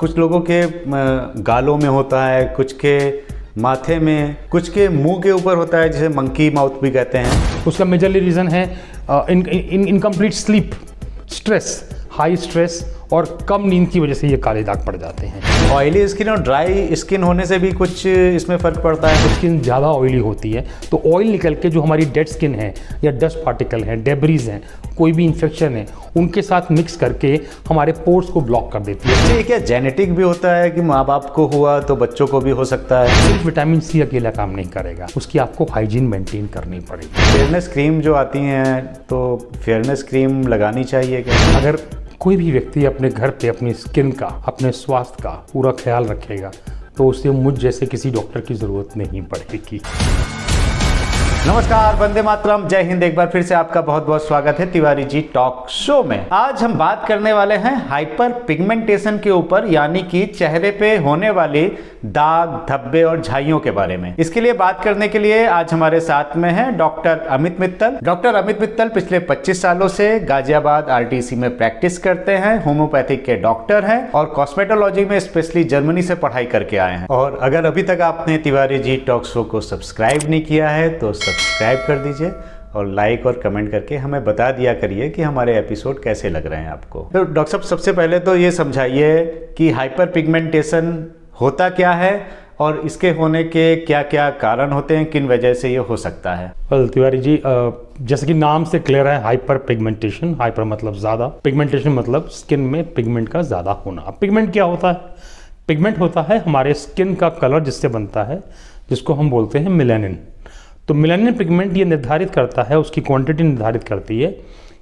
कुछ लोगों के गालों में होता है, कुछ के माथे में, कुछ के मुंह के ऊपर होता है, जिसे मंकी माउथ भी कहते हैं। उसका मेजरली रीज़न है incomplete sleep, stress, high stress और कम नींद की वजह से ये काले दाग पड़ जाते हैं। ऑयली स्किन और ड्राई स्किन होने से भी कुछ इसमें फ़र्क पड़ता है। स्किन ज़्यादा ऑयली होती है तो ऑयल निकल के जो हमारी डेड स्किन है या डस्ट पार्टिकल हैं, डेब्रीज हैं, कोई भी इन्फेक्शन है, उनके साथ मिक्स करके हमारे पोर्स को ब्लॉक कर देती है। ये क्या जेनेटिक भी होता है कि माँ बाप को हुआ तो बच्चों को भी हो सकता है? सिर्फ विटामिन सी अकेला काम नहीं करेगा, उसकी आपको हाइजीन मेंटेन करनी पड़ेगी। फेयरनेस क्रीम जो आती हैं, तो फेयरनेस क्रीम लगानी चाहिए क्या? अगर कोई भी व्यक्ति अपने घर पे अपनी स्किन का, अपने स्वास्थ्य का पूरा ख्याल रखेगा तो उसे मुझ जैसे किसी डॉक्टर की ज़रूरत नहीं पड़ेगी। नमस्कार, वंदे मातरम, जय हिंद। एक बार फिर से आपका बहुत बहुत स्वागत है तिवारी जी टॉक शो में। आज हम बात करने वाले हैं हाइपर पिगमेंटेशन के ऊपर, यानी कि चेहरे पे होने वाली दाग, धब्बे और झाइयों के बारे में। इसके लिए बात करने के लिए आज हमारे साथ में है डॉक्टर अमित मित्तल। डॉक्टर अमित मित्तल पिछले 25 सालों से गाजियाबाद आरटीसी में प्रैक्टिस करते हैं, होम्योपैथिक के डॉक्टर हैं और कॉस्मेटोलॉजी में स्पेशली जर्मनी से पढ़ाई करके आए हैं। और अगर अभी तक आपने तिवारी जी टॉक शो को सब्सक्राइब नहीं किया है तो सब्सक्राइब कर दीजिए और लाइक और कमेंट करके हमें बता दिया करिए कि हमारे एपिसोड कैसे लग रहे हैं आपको। तो डॉक्टर साहब, सबसे पहले तो ये समझाइए कि हाइपर पिगमेंटेशन होता क्या है और इसके होने के क्या क्या कारण होते हैं, किन वजह से ये हो सकता है? तिवारी जी, जैसे कि नाम से क्लियर है, हाइपर पिगमेंटेशन। हाइपर मतलब ज़्यादा, पिगमेंटेशन मतलब स्किन में पिगमेंट का ज़्यादा होना। पिगमेंट क्या होता है? पिगमेंट होता है हमारे स्किन का कलर जिससे बनता है, जिसको हम बोलते हैं मेलानिन। तो मेलानिन पिगमेंट ये निर्धारित करता है, उसकी क्वांटिटी निर्धारित करती है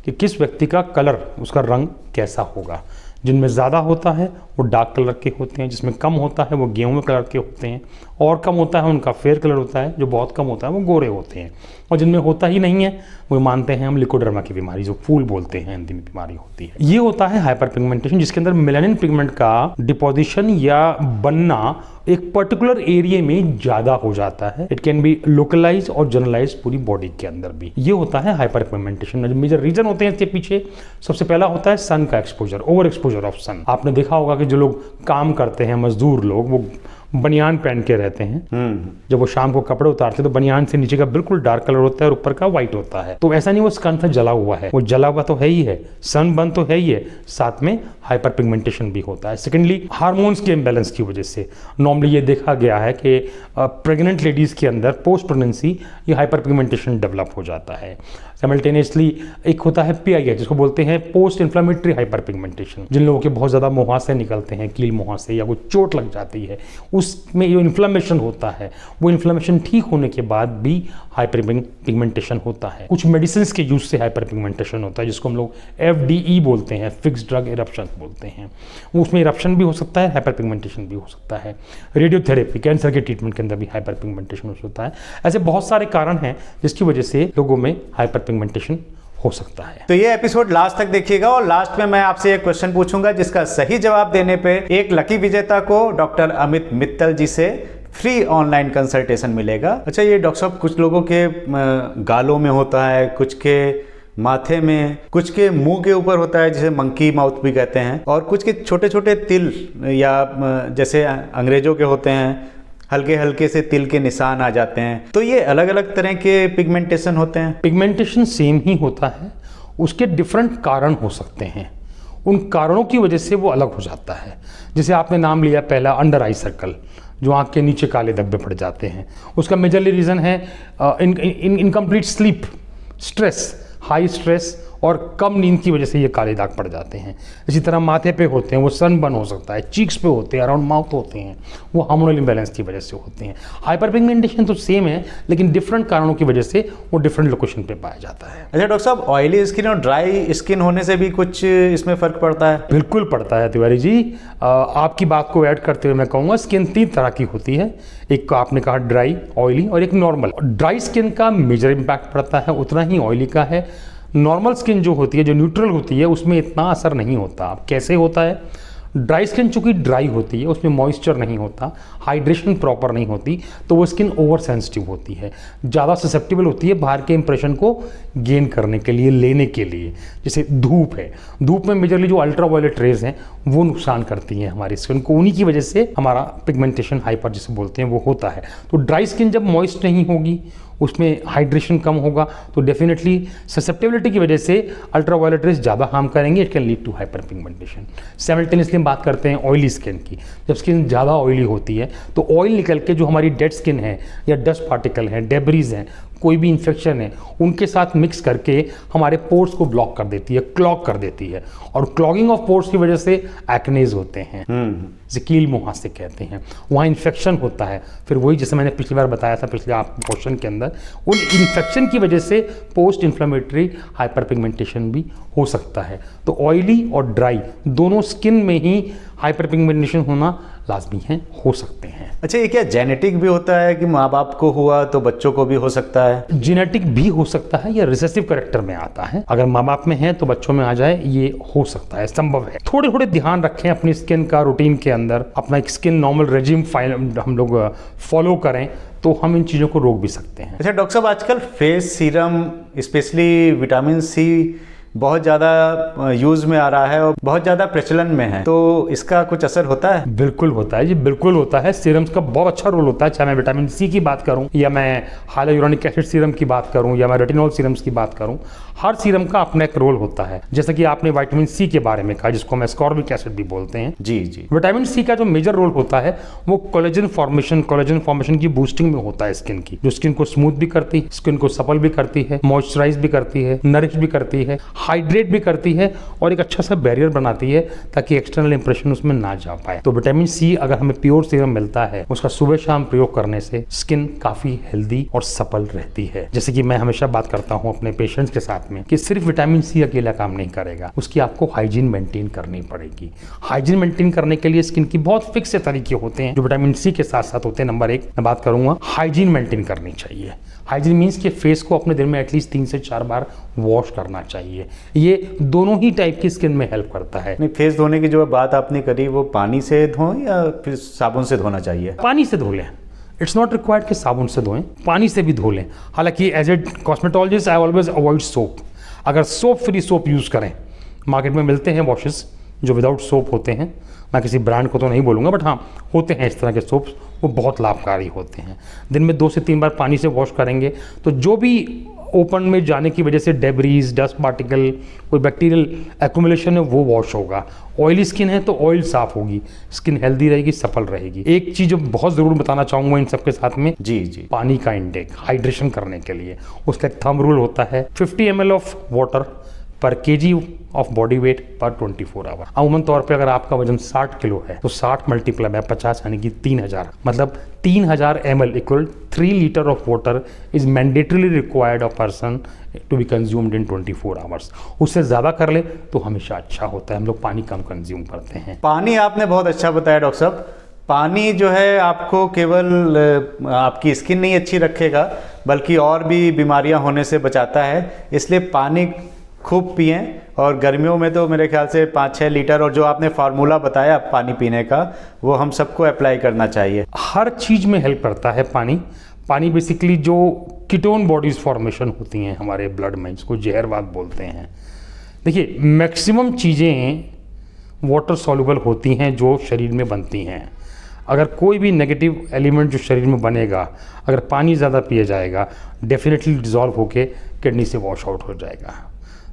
कि किस व्यक्ति का कलर, उसका रंग कैसा होगा। जिनमें ज़्यादा होता है वो डार्क कलर के होते हैं, जिसमें कम होता है वो गेहूं कलर के होते हैं, और कम होता है उनका फेयर कलर होता है, जो बहुत कम होता है वो गोरे होते हैं, और जिनमें होता ही नहीं है वो मानते हैं हम लिकोडर्मा की बीमारी, जो फूल बोलते हैं हिंदी में बीमारी होती है। ये होता है हाइपर पिगमेंटेशन, जिसके अंदर मेलानिन पिगमेंट का डिपोजिशन या बनना एक पर्टिकुलर एरिया में ज़्यादा हो जाता है। इट कैन बी लोकलाइज और जनरलाइज पूरी बॉडी के अंदर भी। ये होता है हाइपर पिगमेंटेशन। मेजर रीजन होते हैं इसके पीछे, सबसे पहला होता है सन का एक्सपोजर, ओवर एक्सपोजर ऑफ सन। आपने देखा होगा कि जो लोग काम करते हैं, मजदूर लोग, वो बनियान पहन के रहते हैं। जब वो शाम को कपड़े उतारते हैं तो बनियान से नीचे का बिल्कुल डार्क कलर होता है और ऊपर का व्हाइट होता है। तो ऐसा नहीं वो स्किन से जला हुआ है, वो जला हुआ तो है ही है, सनबर्न तो है ही है, साथ में हाइपर पिगमेंटेशन भी होता है। सेकेंडली, हार्मोन्स के इम्बैलेंस की वजह से नॉर्मली ये देखा गया है कि प्रेग्नेंट लेडीज़ के अंदर पोस्ट प्रेगनेंसी ये हाइपर पिगमेंटेशन डेवलप हो जाता है। साइमल्टेनियसली एक होता है PIH, जिसको बोलते हैं पोस्ट इन्फ्लेमेटरी हाइपर पिगमेंटेशन। जिन लोगों के बहुत ज़्यादा मुहासे निकलते हैं, कील मुहासे, या कोई चोट लग जाती है, उसमें जो इन्फ्लेमेशन होता है, वो इन्फ्लेमेशन ठीक होने के बाद भी हाइपर पिगमेंटेशन होता है। कुछ मेडिसिन के यूज से हाइपर पिगमेंटेशन होता है, जिसको हम लोग FDE बोलते हैं, फिक्स ड्रग इरप्शन बोलते हैं। उसमें इरप्शन भी हो सकता है, हाइपर पिगमेंटेशन भी हो सकता है। रेडियोथेरेपी, कैंसर के ट्रीटमेंट के अंदर भी हाइपर पिगमेंटेशन हो सकता है। ऐसे बहुत सारे कारण हैं जिसकी वजह से लोगों में हाइपर पिगमेंटेशन हो सकता है। तो ये एपिसोड लास्ट तक देखिएगा और लास्ट में मैं आपसे एक क्वेश्चन पूछूंगा, जिसका सही जवाब देने पे एक लकी विजेता को डॉक्टर अमित मित्तल जी से फ्री ऑनलाइन कंसल्टेशन मिलेगा। अच्छा, ये डॉक्टर साहब, कुछ लोगों के गालों में होता है, कुछ के माथे में, कुछ के मुंह के ऊपर होता है, जिसे मंकी माउथ भी कहते हैं, और कुछ के छोटे छोटे तिल, या जैसे अंग्रेजों के होते हैं, हल्के हल्के से तिल के निशान आ जाते हैं। तो ये अलग अलग तरह के पिगमेंटेशन होते हैं? पिगमेंटेशन सेम ही होता है, उसके डिफरेंट कारण हो सकते हैं, उन कारणों की वजह से वो अलग हो जाता है। जैसे आपने नाम लिया पहला, अंडर आई सर्कल, जो आँख के नीचे काले धब्बे पड़ जाते हैं, उसका मेजरली रीज़न है incomplete sleep, stress, high stress और कम नींद की वजह से ये काले दाग पड़ जाते हैं। इसी तरह माथे पे होते हैं, वो सनबर्न हो सकता है, चीक्स पे होते हैं, अराउंड माउथ होते हैं, वो हार्मोनल इम्बैलेंस की वजह से होते हैं। हाइपर पिगमेंटेशन तो सेम है, लेकिन डिफरेंट कारणों की वजह से वो डिफरेंट लोकेशन पे पाया जाता है। अच्छा डॉक्टर साहब, ऑयली स्किन और ड्राई स्किन होने से भी कुछ इसमें फ़र्क पड़ता है? बिल्कुल पड़ता है तिवारी जी। आपकी बात को ऐड करते हुए मैं कहूँगा, स्किन 3 तरह की होती है। एक आपने कहा ड्राई, ऑयली, और एक नॉर्मल। ड्राई स्किन का मेजर इम्पैक्ट पड़ता है, उतना ही ऑयली का है। नॉर्मल स्किन जो होती है, जो न्यूट्रल होती है, उसमें इतना असर नहीं होता। अब कैसे होता है? ड्राई स्किन चूंकि ड्राई होती है, उसमें मॉइस्चर नहीं होता, हाइड्रेशन प्रॉपर नहीं होती, तो वो स्किन ओवर सेंसिटिव होती है, ज़्यादा ससेप्टेबल होती है बाहर के इंप्रेशन को गेन करने के लिए, लेने के लिए। जैसे धूप है, धूप में मेजरली जो अल्ट्रावायलेट रेज हैं वो नुकसान करती हैं हमारी स्किन को, उन्हीं की वजह से हमारा पिगमेंटेशन हाइपर जिसे बोलते हैं वो होता है। तो ड्राई स्किन जब मॉइस्ट नहीं होगी, उसमें हाइड्रेशन कम होगा, तो डेफिनेटली ससेप्टेबिलिटी की वजह से अल्ट्रावायलेट रेज ज़्यादा हार्म करेंगे, it can lead to hyperpigmentation. Simultaneously हम बात करते हैं ऑयली स्किन की। जब स्किन ज़्यादा ऑयली होती है तो ऑयल निकल के जो हमारी डेड स्किन है या डस्ट पार्टिकल हैं, डेब्रीज हैं, कोई भी इन्फेक्शन है, उनके साथ मिक्स करके हमारे पोर्स को ब्लॉक कर देती है, क्लॉग कर देती है, और क्लॉगिंग ऑफ पोर्स की वजह से एक्नेज होते हैं, कील मुहासे कहते हैं, वहाँ इन्फेक्शन होता है। फिर वही जैसे मैंने पिछली बार बताया था पिछले आप क्वेश्चन के अंदर, उन इन्फेक्शन की वजह से पोस्ट इन्फ्लेमेटरी हाइपर पिगमेंटेशन भी हो सकता है। तो ऑयली और ड्राई दोनों स्किन में ही हाइपर पिगमेंटेशन होना लाजमी है, हो सकते हैं। अच्छा, ये क्या जेनेटिक भी होता है कि माँ बाप को हुआ तो बच्चों को भी हो सकता है? जेनेटिक भी हो सकता है या रिसेसिव कैरेक्टर में आता है। अगर माँ बाप में है तो बच्चों में आ जाए, ये हो सकता है, संभव है। थोड़े थोड़े ध्यान रखें अपनी स्किन का, रूटीन के अंदर अपना एक स्किन नॉर्मल रेजिम हम लोग फॉलो करें तो हम इन चीज़ों को रोक भी सकते हैं। अच्छा डॉक्टर साहब, आजकल face serum specially vitamin C बहुत ज़्यादा यूज़ में आ रहा है और बहुत ज़्यादा प्रचलन में है, तो इसका कुछ असर होता है? बिल्कुल होता है जी, बिल्कुल होता है। सीरम्स का बहुत अच्छा रोल होता है, चाहे मैं विटामिन सी की बात करूं या मैं हाइलुरोनिक एसिड सीरम की बात करूं या मैं रेटिनॉल सीरम्स की बात करूं, हर सीरम का अपना एक रोल होता है। जैसे कि आपने विटामिन सी के बारे में कहा, जिसको हम एस्कॉर्बिक एसिड भी बोलते हैं। जी जी। विटामिन सी का जो मेजर रोल होता है वो कोलेजन फॉर्मेशन की बूस्टिंग में होता है स्किन की, जो स्किन को स्मूथ भी करती है, स्किन को सपल भी करती है, मॉइस्चराइज भी करती है, नरिश भी करती है, हाइड्रेट भी करती है, और एक अच्छा सा बैरियर बनाती है ताकि एक्सटर्नल इंप्रेशन उसमें ना जा पाए। तो विटामिन सी अगर हमें प्योर सीरम मिलता है, उसका सुबह शाम प्रयोग करने से स्किन काफी हेल्दी और सपल रहती है। जैसे कि मैं हमेशा बात करता हूं अपने पेशेंट्स के साथ में कि सिर्फ विटामिन सी अकेला काम नहीं करेगा, उसकी आपको हाइजीन मेंटेन करनी पड़ेगी। हाइजीन मेंटेन करने के लिए स्किन की बहुत फिक्स से तरीके होते हैं जो विटामिन सी के साथ साथ होते हैं। नंबर एक मैं बात करूंगा, हाइजीन मेंटेन करनी चाहिए। हाइजीन मीन्स कि फेस को अपने दिन में एटलीस्ट 3 से 4 बार वॉश करना चाहिए। ये दोनों ही टाइप की स्किन में हेल्प करता है। नहीं, फेस धोने की जो बात आपने करी वो पानी से धोएं या फिर साबुन से धोना चाहिए? पानी से धो लें, इट्स नॉट रिक्वायर्ड कि साबुन से धोएं, पानी से भी धो लें। हालांकि as a cosmetologist I always avoid soap. अगर सोप फ्री सोप यूज़ करें, मार्केट में मिलते हैं वॉशेस जो विदाउट सोप होते हैं, मैं किसी ब्रांड को तो नहीं बोलूँगा, बट हाँ होते हैं इस तरह के सोप्स, वो बहुत लाभकारी होते हैं। दिन में 2 से 3 बार पानी से वॉश करेंगे तो जो भी ओपन में जाने की वजह से डेब्रीज, डस्ट पार्टिकल, कोई बैक्टीरियल एक्यूमुलेशन है वो वॉश होगा। ऑयली स्किन है तो ऑयल साफ होगी, स्किन हेल्दी रहेगी, सफल रहेगी। एक चीज़ जो बहुत ज़रूर बताना चाहूँगा इन सब के साथ में, जी जी, पानी का इंटेक हाइड्रेशन करने के लिए उसका एक थंब रूल होता है 50 ml ऑफ वाटर पर केजी ऑफ बॉडी वेट पर 24 आवर। अमूमन तौर पे अगर आपका वजन 60 किलो है तो 60 मल्टीप्लाई बाय 50 यानी कि 3000, मतलब 3000 ml equal 3 litre of water is mandatorily required of person to be consumed in 24 hours. उससे ज़्यादा कर ले तो हमेशा अच्छा होता है। हम लोग पानी कम कंज्यूम करते हैं। पानी आपने बहुत अच्छा बताया डॉक्टर साहब। पानी जो है आपको केवल आपकी स्किन नहीं अच्छी रखेगा बल्कि और भी बीमारियां होने से बचाता है, इसलिए पानी खूब पिएं। और गर्मियों में तो मेरे ख्याल से 5-6 लीटर, और जो आपने फार्मूला बताया पानी पीने का वो हम सबको अप्लाई करना चाहिए। हर चीज़ में हेल्प करता है पानी। पानी बेसिकली जो कीटोन बॉडीज फॉर्मेशन होती हैं हमारे ब्लड में, जिसको जहरवाद बोलते हैं। देखिए मैक्सिमम चीज़ें वाटर सॉल्युबल होती हैं जो शरीर में बनती हैं। अगर कोई भी नेगेटिव एलिमेंट जो शरीर में बनेगा, अगर पानी ज़्यादा पिया जाएगा, डेफिनेटली डिज़ोल्व होके किडनी से वॉश आउट हो जाएगा।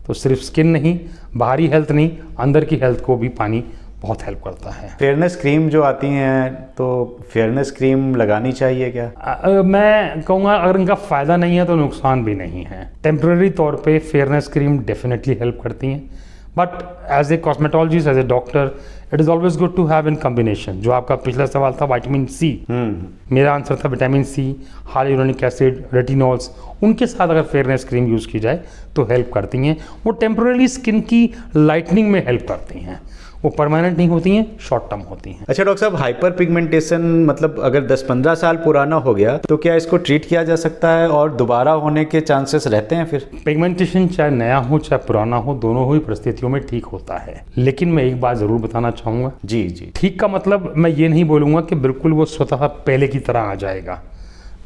तो सिर्फ स्किन नहीं, बाहरी हेल्थ नहीं, अंदर की हेल्थ को भी पानी बहुत हेल्प करता है। फेयरनेस क्रीम जो आती हैं, तो फेयरनेस क्रीम लगानी चाहिए क्या? मैं कहूँगा अगर इनका फ़ायदा नहीं है तो नुकसान भी नहीं है। टेम्प्रेरी तौर पे फेयरनेस क्रीम डेफिनेटली हेल्प करती हैं, but as a cosmetologist, as a doctor, it is always good to have in combination. जो आपका पिछला सवाल था विटामिन सी, मेरा आंसर था vitamin C, hyaluronic acid, retinols, उनके साथ अगर फेयरनेस क्रीम यूज़ की जाए तो हेल्प करती हैं। वो टेम्परेरी स्किन की लाइटनिंग में हेल्प करती हैं, वो परमानेंट नहीं होती हैं, शॉर्ट टर्म होती हैं। अच्छा डॉक्टर साहब, हाइपर पिगमेंटेशन मतलब अगर 10-15 साल पुराना हो गया तो क्या इसको ट्रीट किया जा सकता है और दोबारा होने के चांसेस रहते हैं फिर? पिगमेंटेशन चाहे नया हो चाहे पुराना हो, दोनों ही परिस्थितियों में ठीक होता है। लेकिन मैं एक बात ज़रूर बताना चाहूँगा, जी जी, ठीक का मतलब मैं ये नहीं बोलूँगा कि बिल्कुल वो स्वतः पहले की तरह आ जाएगा।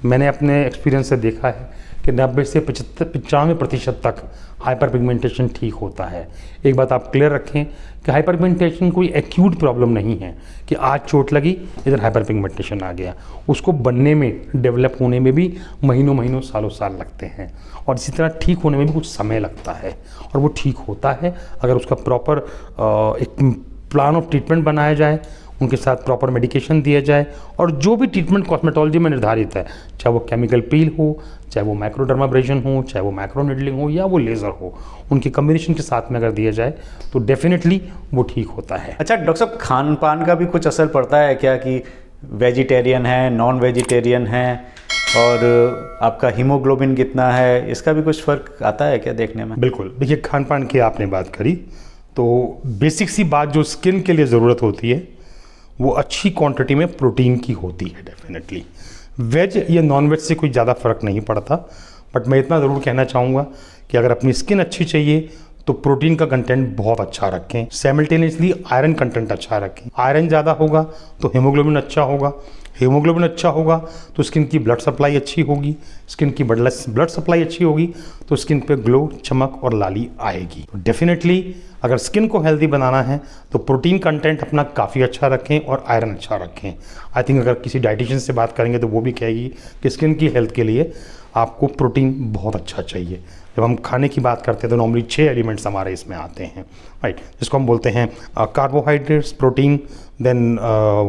मैंने अपने एक्सपीरियंस से देखा है कि 90 से 95% तक हाइपर पिगमेंटेशन ठीक होता है। एक बात आप क्लियर रखें कि हाइपर पिगमेंटेशन कोई एक्यूट प्रॉब्लम नहीं है कि आज चोट लगी इधर हाइपर पिगमेंटेशन आ गया। उसको बनने में, डेवलप होने में भी महीनों सालों साल लगते हैं, और इसी तरह ठीक होने में भी कुछ समय लगता है, और वो ठीक होता है अगर उसका प्रॉपर एक प्लान ऑफ ट्रीटमेंट बनाया जाए, उनके साथ प्रॉपर मेडिकेशन दिया जाए, और जो भी ट्रीटमेंट कॉस्मेटोलॉजी में निर्धारित है, चाहे वो केमिकल पील हो, चाहे वो माइक्रोडर्माब्रेशन हो, चाहे वो माइक्रो निडलिंग हो, या वो लेज़र हो, उनके कम्बिनेशन के साथ में अगर दिया जाए तो डेफिनेटली वो ठीक होता है। अच्छा डॉक्टर साहब, खान पान का भी कुछ असर पड़ता है क्या, कि वेजिटेरियन है, नॉन वेजिटेरियन है, और आपका हीमोग्लोबिन कितना है, इसका भी कुछ फ़र्क आता है क्या देखने में? बिल्कुल, देखिए खान पान की आपने बात करी तो बेसिक सी बात जो स्किन के लिए ज़रूरत होती है वो अच्छी क्वांटिटी में प्रोटीन की होती है। डेफिनेटली वेज या नॉन वेज से कोई ज़्यादा फ़र्क नहीं पड़ता, बट मैं इतना ज़रूर कहना चाहूँगा कि अगर अपनी स्किन अच्छी चाहिए तो प्रोटीन का कंटेंट बहुत अच्छा रखें, साइमल्टेनियसली आयरन कंटेंट अच्छा रखें। आयरन ज़्यादा होगा तो हीमोग्लोबिन अच्छा होगा, हीमोग्लोबिन अच्छा होगा तो स्किन की ब्लड सप्लाई अच्छी होगी, स्किन की ब्लड सप्लाई अच्छी होगी तो स्किन पे ग्लो, चमक और लाली आएगी। तो डेफिनेटली अगर स्किन को हेल्दी बनाना है तो प्रोटीन कंटेंट अपना काफ़ी अच्छा रखें और आयरन अच्छा रखें। आई थिंक अगर किसी डाइटिशियन से बात करेंगे तो वो भी कहेगी कि स्किन की हेल्थ के लिए आपको प्रोटीन बहुत अच्छा चाहिए। जब हम खाने की बात करते हैं तो नॉर्मली 6 एलिमेंट्स हमारे इसमें आते हैं, राइट, जिसको हम बोलते हैं carbohydrates, protein, then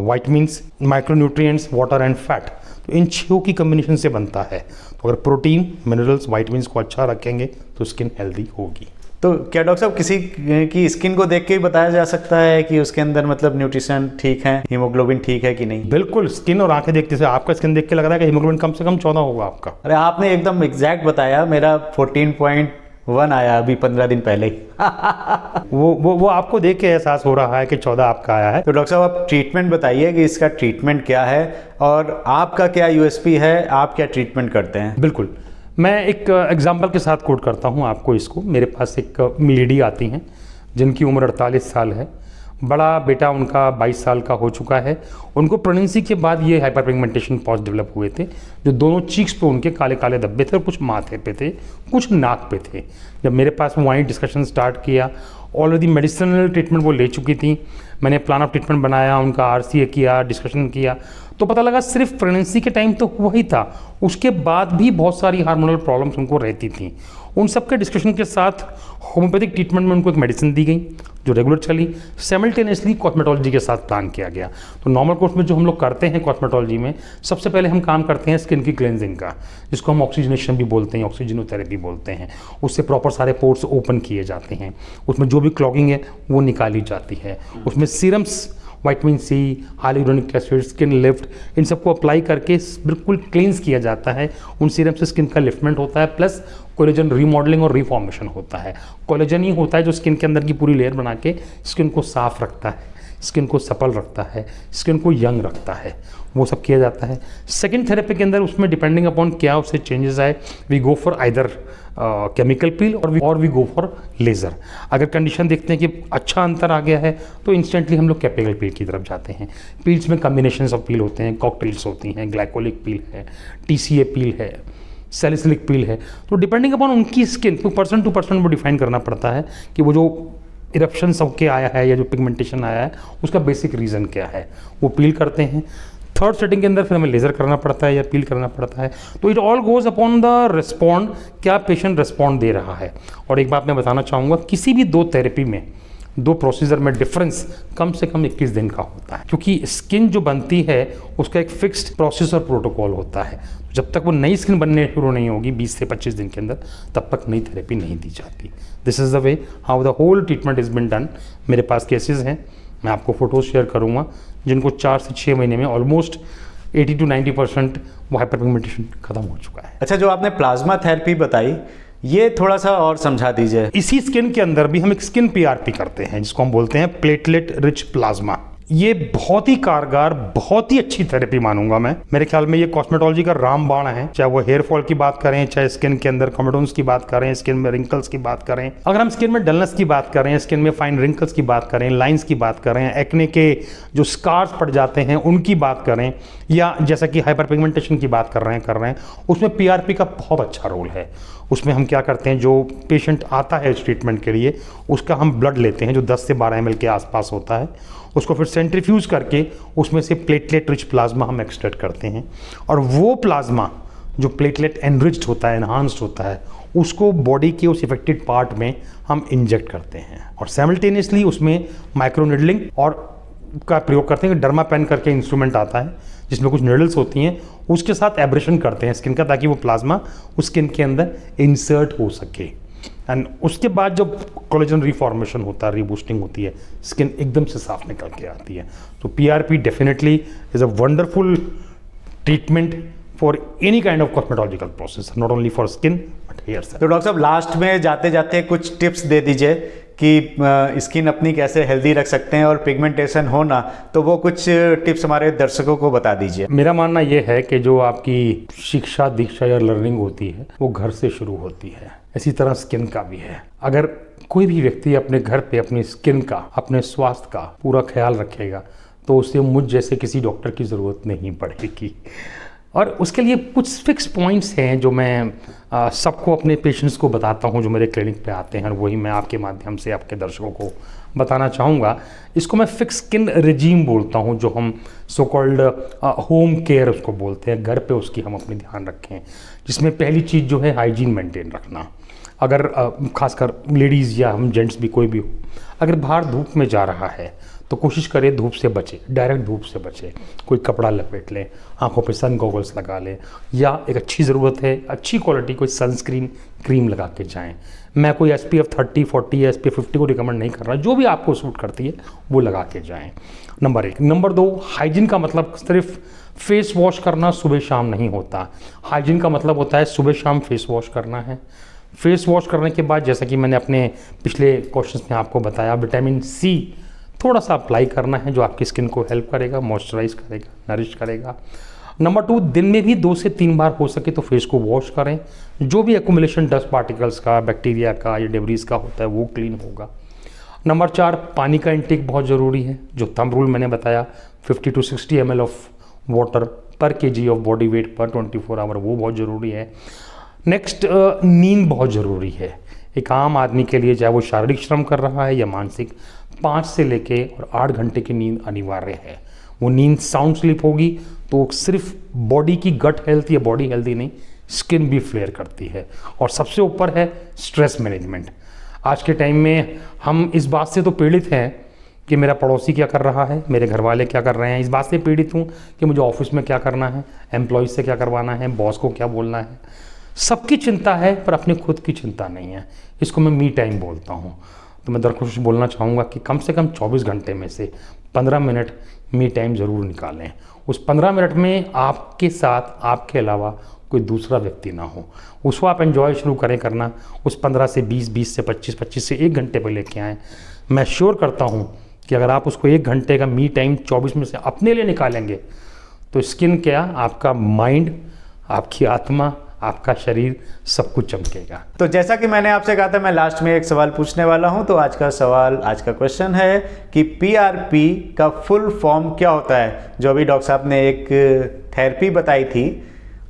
vitamins, micronutrients, water and fat. तो इन 6 की कम्बिनेशन से बनता है। तो अगर प्रोटीन, मिनरल्स, वाइटमिन्स को अच्छा रखेंगे तो स्किन हेल्दी होगी। तो क्या डॉक्टर साहब किसी की स्किन को देख के ही बताया जा सकता है कि उसके अंदर मतलब न्यूट्रिशन ठीक है, हीमोग्लोबिन ठीक है कि नहीं? बिल्कुल, स्किन और आंखें देखते से आपका स्किन देख के लग रहा है कि हीमोग्लोबिन कम से कम 14 होगा आपका। अरे आपने एकदम एग्जैक्ट बताया, मेरा 14.1 आया अभी 15 दिन पहले ही। वो आपको देख के एहसास हो रहा है कि 14 आपका आया है। तो डॉक्टर साहब आप ट्रीटमेंट बताइए कि इसका ट्रीटमेंट क्या है और आपका क्या यूएसपी है, आप क्या ट्रीटमेंट करते हैं? बिल्कुल, मैं एक एग्जांपल के साथ कोट करता हूं आपको इसको। मेरे पास एक लेडी आती हैं जिनकी उम्र 48 साल है, बड़ा बेटा उनका 22 साल का हो चुका है। उनको प्रेगनेंसी के बाद ये हाइपर पिगमेंटेशन पॉज डेवलप हुए थे, जो दोनों चीक्स पे उनके काले काले धब्बे थे, और कुछ माथे पे थे, कुछ नाक पे थे। जब मेरे पास वहीं डिस्कशन स्टार्ट किया, ऑलरेडी मेडिसिनल ट्रीटमेंट वो ले चुकी थी, मैंने प्लान ऑफ ट्रीटमेंट बनाया, उनका आरसीए किया, डिस्कशन किया, तो पता लगा सिर्फ प्रेगनेंसी के टाइम तो हुआ ही था, उसके बाद भी बहुत सारी हार्मोनल प्रॉब्लम्स उनको रहती थी। उन सब के डिस्कशन के साथ होम्योपैथिक ट्रीटमेंट में उनको एक मेडिसिन दी गई जो रेगुलर चली, साइमल्टेनियसली कॉस्मेटोलॉजी के साथ प्लान किया गया। तो नॉर्मल कोर्स में जो हम लोग करते हैं कॉस्मेटोलॉजी में, सबसे पहले हम काम करते हैं स्किन की क्लेंजिंग का, जिसको हम ऑक्सीजनेशन भी बोलते हैं, ऑक्सीजनोथेरेपी बोलते हैं। उससे प्रॉपर सारे पोर्ट्स ओपन किए जाते हैं, उसमें जो भी क्लॉगिंग है वो निकाली जाती है। उसमें serums, vitamin C, hyaluronic acid, skin lift, इन सबको अप्लाई करके बिल्कुल क्लींस किया जाता है। उन सीरम से स्किन का लिफ्टमेंट होता है, प्लस कोलेजन रीमॉडलिंग और रिफॉर्मेशन होता है। कोलेजन ही होता है जो स्किन के अंदर की पूरी लेयर बना के स्किन को साफ रखता है, स्किन को सपल रखता है, स्किन को यंग रखता है, वो सब किया जाता है। सेकेंड थेरेपी के अंदर उसमें डिपेंडिंग अपॉन क्या उससे चेंजेस आए, we go for either chemical peel और वी गो फॉर लेज़र। अगर कंडीशन देखते हैं कि अच्छा अंतर आ गया है तो इंस्टेंटली हम लोग केमिकल पील की तरफ जाते हैं। पील्स में कॉम्बिनेशन ऑफ पील होते हैं, कॉकटेल्स होती हैं, ग्लाइकोलिक पील है, टीसीए पील है, सैलिसिलिक पील है। तो डिपेंडिंग अपॉन उनकी स्किन, तो पर्सन टू पर्सन वो डिफाइन करना पड़ता है कि वो जो इरप्शन सबके आया है या जो पिगमेंटेशन आया है उसका बेसिक रीज़न क्या है, वो पील करते हैं। थर्ड सेटिंग के अंदर फिर हमें लेज़र करना पड़ता है या पील करना पड़ता है। तो it all goes upon the respond, क्या पेशेंट रिस्पॉन्ड दे रहा है। और एक बात मैं बताना चाहूँगा, किसी भी 2 थेरेपी में, 2 प्रोसीजर में डिफरेंस कम से कम 21 दिन का होता है, क्योंकि स्किन जो बनती है उसका एक फिक्स्ड प्रोसेस और प्रोटोकॉल होता है। जब तक वो नई स्किन बनने शुरू नहीं होगी 20 से 25 दिन के अंदर, तब तक नई थेरेपी नहीं दी जाती। This is the way how the whole treatment is been done. मेरे पास केसेस हैं, मैं आपको फोटोज शेयर करूँगा, जिनको 4 से 6 महीने में ऑलमोस्ट 80 to 90% वो हाइपर पिगमेंटेशन खत्म हो चुका है। अच्छा, जो आपने प्लाज्मा थेरेपी बताई, ये थोड़ा सा और समझा दीजिए। इसी स्किन के अंदर भी हम एक स्किन पीआरपी करते हैं जिसको हम बोलते हैं प्लेटलेट रिच प्लाज्मा। ये बहुत ही कारगर, बहुत ही अच्छी थेरेपी मानूंगा मैं। मेरे ख्याल में ये कॉस्मेटोलॉजी का रामबाण है, चाहे वो हेयर फॉल की बात करें, चाहे स्किन के अंदर कॉमेडोन्स की बात करें, स्किन में रिंकल्स की बात करें, अगर हम स्किन में डलनेस की बात करें, स्किन में फाइन रिंकल्स की बात करें, लाइंस की बात करें, एक्ने के जो स्कार्स पड़ जाते हैं उनकी बात करें, या जैसा कि हाइपर पिगमेंटेशन की बात कर रहे हैं उसमें पीआरपी का बहुत अच्छा रोल है। उसमें हम क्या करते हैं, जो पेशेंट आता है इस ट्रीटमेंट के लिए उसका हम ब्लड लेते हैं जो 10 से 12 ml के आसपास होता है, उसको फिर सेंट्रीफ्यूज करके उसमें से प्लेटलेट रिच प्लाज्मा हम एक्सट्रैक्ट करते हैं, और वो प्लाज्मा जो प्लेटलेट एनरिच्ड होता है, एनहांस्ड होता है, उसको बॉडी के उस इफेक्टेड पार्ट में हम इंजेक्ट करते हैं, और साइमल्टेनियसली उसमें माइक्रोनिडलिंग और का प्रयोग करते हैं। डर्मा पेन करके इंस्ट्रूमेंट आता है जिसमें कुछ निडल्स होती हैं, उसके साथ एब्रेशन करते हैं स्किन का, ताकि वो प्लाज्मा उस स्किन के अंदर इंसर्ट हो सके। एंड उसके बाद जब कोलेजन रिफॉर्मेशन होता है, रीबूस्टिंग होती है, स्किन एकदम से साफ निकल के आती है। तो PRP definitely is a wonderful treatment for any kind of cosmetological process, not only for skin but hair. तो डॉक्टर साहब लास्ट में जाते जाते कुछ टिप्स दे दीजिए कि स्किन अपनी कैसे हेल्दी रख सकते हैं, और पिगमेंटेशन होना तो वो कुछ टिप्स हमारे दर्शकों को बता दीजिए। मेरा मानना ये है कि जो आपकी शिक्षा, दीक्षा या लर्निंग होती है वो घर से शुरू होती है, इसी तरह स्किन का भी है। अगर कोई भी व्यक्ति अपने घर पे अपनी स्किन का, अपने स्वास्थ्य का पूरा ख्याल रखेगा तो उसे मुझ जैसे किसी डॉक्टर की ज़रूरत नहीं पड़ेगी। और उसके लिए कुछ फिक्स पॉइंट्स हैं जो मैं सबको, अपने पेशेंट्स को बताता हूं जो मेरे क्लिनिक पे आते हैं, और वही मैं आपके माध्यम से आपके दर्शकों को बताना चाहूँगा। इसको मैं फिक्स स्किन रेजीम बोलता हूं, जो हम सो कॉल्ड होम केयर उसको बोलते हैं, घर पे उसकी हम अपनी ध्यान रखें, जिसमें पहली चीज़ जो है हाइजीन मेंटेन रखना। अगर खासकर लेडीज़ या हम जेंट्स भी कोई भी हो, अगर बाहर धूप में जा रहा है तो कोशिश करें धूप से बचे, डायरेक्ट धूप से बचे, कोई कपड़ा लपेट लें, आंखों पे सन गॉगल्स लगा लें, या एक अच्छी ज़रूरत है अच्छी क्वालिटी कोई सनस्क्रीन क्रीम लगा के जाएं। मैं कोई SPF 30, 40 या SPF 50 को रिकमेंड नहीं कर रहा, जो भी आपको सूट करती है वो लगा के जाएं। नंबर 1। नंबर 2, हाइजीन का मतलब सिर्फ फेस वॉश करना सुबह शाम नहीं होता। हाइजीन का मतलब होता है सुबह शाम फेस वॉश करना है। फेस वॉश करने के बाद, जैसा कि मैंने अपने पिछले क्वेश्चन में आपको बताया, विटामिन C थोड़ा सा अप्लाई करना है जो आपकी स्किन को हेल्प करेगा, मॉइस्चराइज करेगा, नरिश करेगा। नंबर 2, दिन में भी 2 से 3 बार हो सके तो फेस को वॉश करें, जो भी एक्यूमुलेशन डस्ट पार्टिकल्स का, बैक्टीरिया का या डेब्रीज का होता है वो क्लीन होगा। नंबर 4, पानी का इंटेक बहुत ज़रूरी है, जो थंब रूल मैंने बताया 50 to 60 ml ऑफ वाटर पर kg ऑफ बॉडी वेट पर 24 आवर, वो बहुत ज़रूरी है। नेक्स्ट, नींद बहुत ज़रूरी है एक आम आदमी के लिए, चाहे वो शारीरिक श्रम कर रहा है या मानसिक। 5 से लेके और 8 घंटे की नींद अनिवार्य है। वो नींद साउंड स्लीप होगी तो सिर्फ बॉडी की गट हेल्थ या बॉडी हेल्थी नहीं, स्किन भी फ्लेयर करती है। और सबसे ऊपर है स्ट्रेस मैनेजमेंट। आज के टाइम में हम इस बात से तो पीड़ित हैं कि मेरा पड़ोसी क्या कर रहा है, मेरे घर वाले क्या कर रहे हैं, इस बात से पीड़ित हूँ कि मुझे ऑफिस में क्या करना है, एम्प्लॉयज़ से क्या करवाना है, बॉस को क्या बोलना है। सबकी चिंता है पर अपने खुद की चिंता नहीं है। इसको मैं मी टाइम बोलता हूँ। तो मैं दरख्वास्त बोलना चाहूँगा कि कम से कम 24 घंटे में से 15 मिनट मी टाइम ज़रूर निकालें। उस 15 मिनट में आपके साथ आपके अलावा कोई दूसरा व्यक्ति ना हो, उसको आप एंजॉय शुरू करें करना। उस 15 से 20, 20 से 25, 25 से 1 घंटे पर लेके आएँ। मैं श्योर करता हूँ कि अगर आप उसको 1 घंटे का मी टाइम 24 में से अपने लिए निकालेंगे तो स्किन क्या, आपका माइंड, आपकी आत्मा, आपका शरीर, सब कुछ चमकेगा। तो जैसा कि मैंने आपसे कहा था, मैं लास्ट में एक सवाल पूछने वाला हूं। तो आज का क्वेश्चन है कि पीआरपी का फुल फॉर्म क्या होता है। जो अभी डॉक्टर साहब ने एक थेरेपी बताई थी,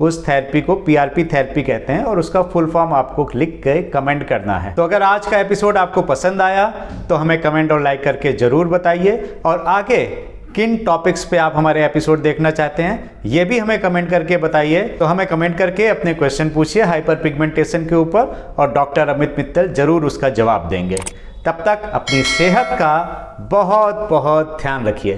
उस थेरेपी को पीआरपी थेरेपी कहते हैं, और उसका फुल फॉर्म आपको लिख के कमेंट करना है। तो अगर आज का एपिसोड आपको पसंद आया तो हमें कमेंट और लाइक करके जरूर बताइए, और आगे किन टॉपिक्स पे आप हमारे एपिसोड देखना चाहते हैं ये भी हमें कमेंट करके बताइए। तो हमें कमेंट करके अपने क्वेश्चन पूछिए हाइपर पिगमेंटेशन के ऊपर, और डॉक्टर अमित मित्तल जरूर उसका जवाब देंगे। तब तक अपनी सेहत का बहुत बहुत ध्यान रखिए।